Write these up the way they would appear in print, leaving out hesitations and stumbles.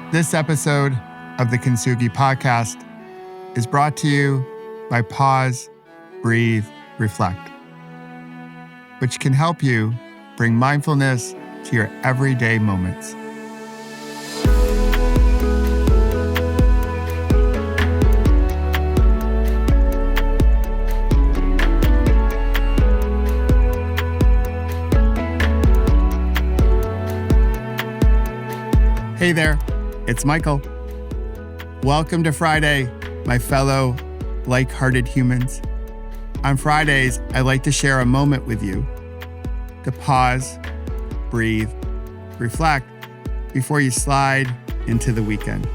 This episode of the Kintsugi Podcast is brought to you by Pause, Breathe, Reflect, which can help you bring mindfulness to your everyday moments. Hey there, it's Michael. Welcome to Friday, my fellow like-hearted humans. On Fridays, I like to share a moment with you to pause, breathe, reflect before you slide into the weekend.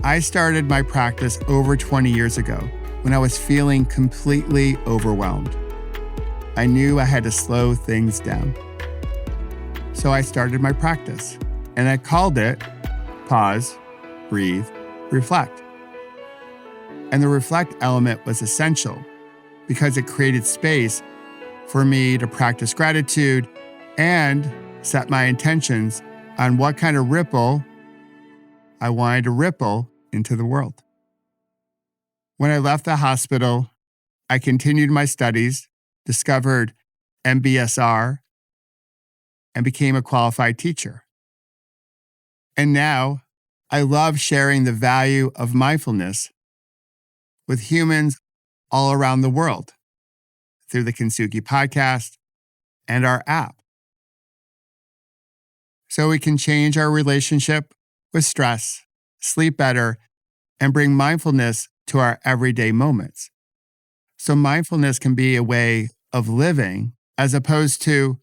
I started my practice over 20 years ago when I was feeling completely overwhelmed. I knew I had to slow things down. So I started my practice. And I called it Pause, Breathe, Reflect. And the reflect element was essential because it created space for me to practice gratitude and set my intentions on what kind of ripple I wanted to ripple into the world. When I left the hospital, I continued my studies, discovered MBSR, and became a qualified teacher. And now, I love sharing the value of mindfulness with humans all around the world through the Kintsugi Podcast and our app. So we can change our relationship with stress, sleep better, and bring mindfulness to our everyday moments. So mindfulness can be a way of living as opposed to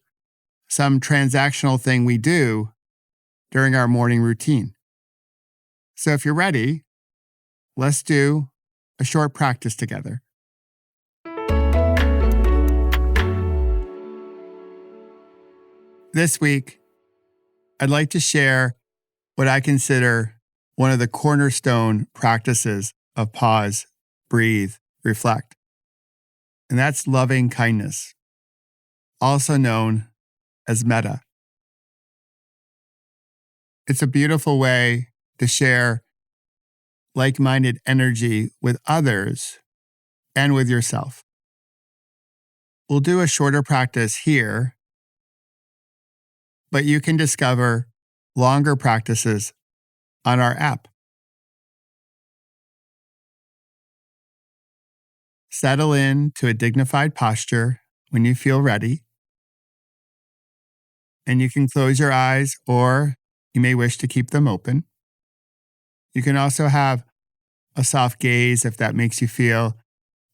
some transactional thing we do during our morning routine. So if you're ready, let's do a short practice together. This week, I'd like to share what I consider one of the cornerstone practices of pause, breathe, reflect. And that's loving kindness, also known as metta. It's a beautiful way to share like-minded energy with others and with yourself. We'll do a shorter practice here, but you can discover longer practices on our app. Settle in to a dignified posture when you feel ready, and you can close your eyes or you may wish to keep them open. You can also have a soft gaze if that makes you feel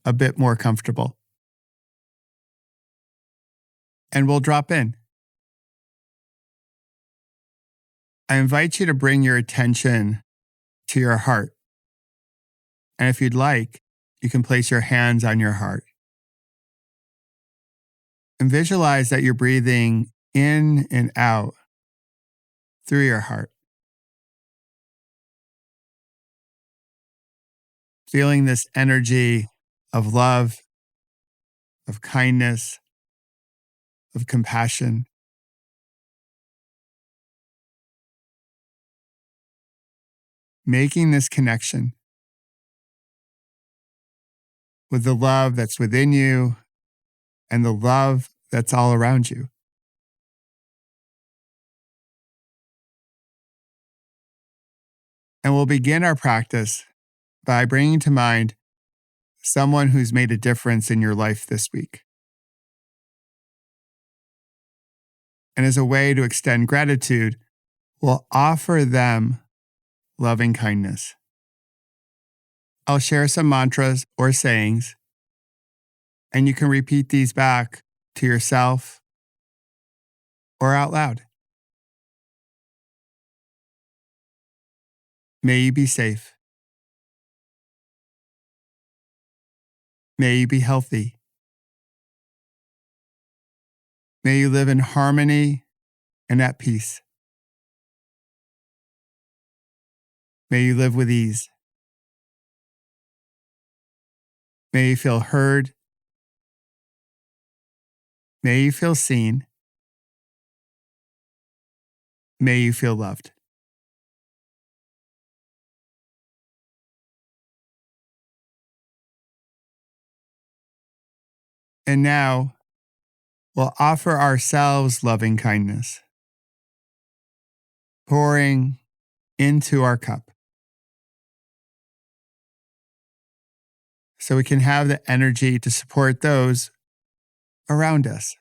a bit more comfortable. And we'll drop in. I invite you to bring your attention to your heart. And if you'd like, you can place your hands on your heart. And visualize that you're breathing in and out through your heart. Feeling this energy of love, of kindness, of compassion. Making this connection with the love that's within you and the love that's all around you. And we'll begin our practice by bringing to mind someone who's made a difference in your life this week. And as a way to extend gratitude, we'll offer them loving kindness. I'll share some mantras or sayings, and you can repeat these back to yourself or out loud. May you be safe. May you be healthy. May you live in harmony and at peace. May you live with ease. May you feel heard. May you feel seen. May you feel loved. And now we'll offer ourselves loving kindness, pouring into our cup so we can have the energy to support those around us.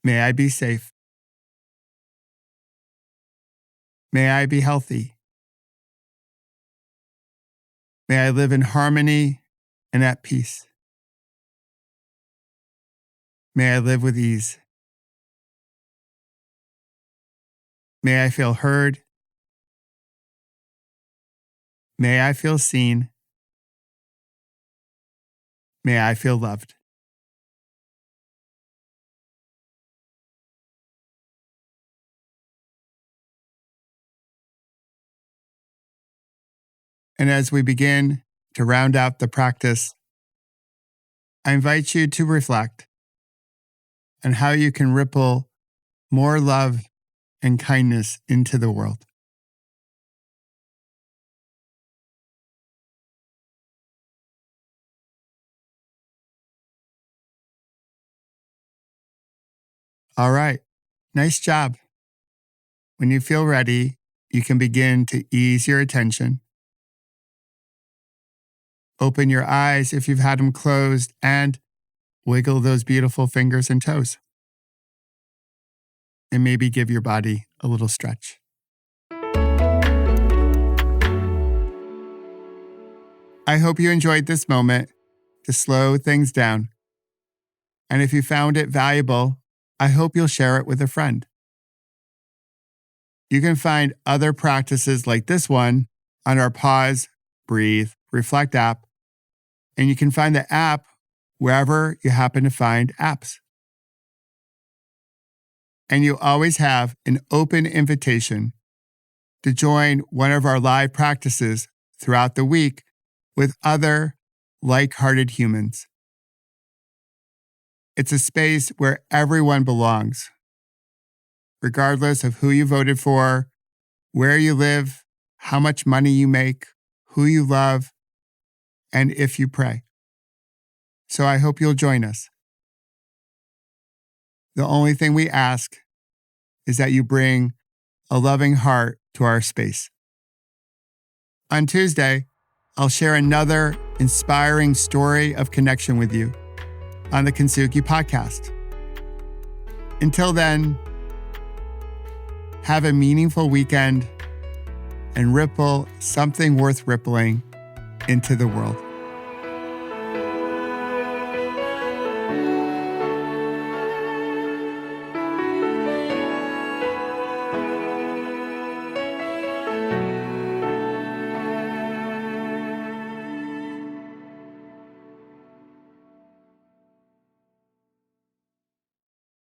May I be safe. May I be healthy. May I live in harmony and at peace. May I live with ease. May I feel heard. May I feel seen. May I feel loved. And as we begin to round out the practice, I invite you to reflect on how you can ripple more love and kindness into the world. All right, nice job. When you feel ready, you can begin to ease your attention. Open your eyes if you've had them closed and wiggle those beautiful fingers and toes. And maybe give your body a little stretch. I hope you enjoyed this moment to slow things down. And if you found it valuable, I hope you'll share it with a friend. You can find other practices like this one on our Pause, Breathe, Reflect app, and you can find the app wherever you happen to find apps. And you always have an open invitation to join one of our live practices throughout the week with other like-hearted humans. It's a space where everyone belongs, regardless of who you voted for, where you live, how much money you make, who you love, and if you pray. So I hope you'll join us. The only thing we ask is that you bring a loving heart to our space. On Tuesday, I'll share another inspiring story of connection with you on the Kintsugi Podcast. Until then, have a meaningful weekend and ripple something worth rippling into the world.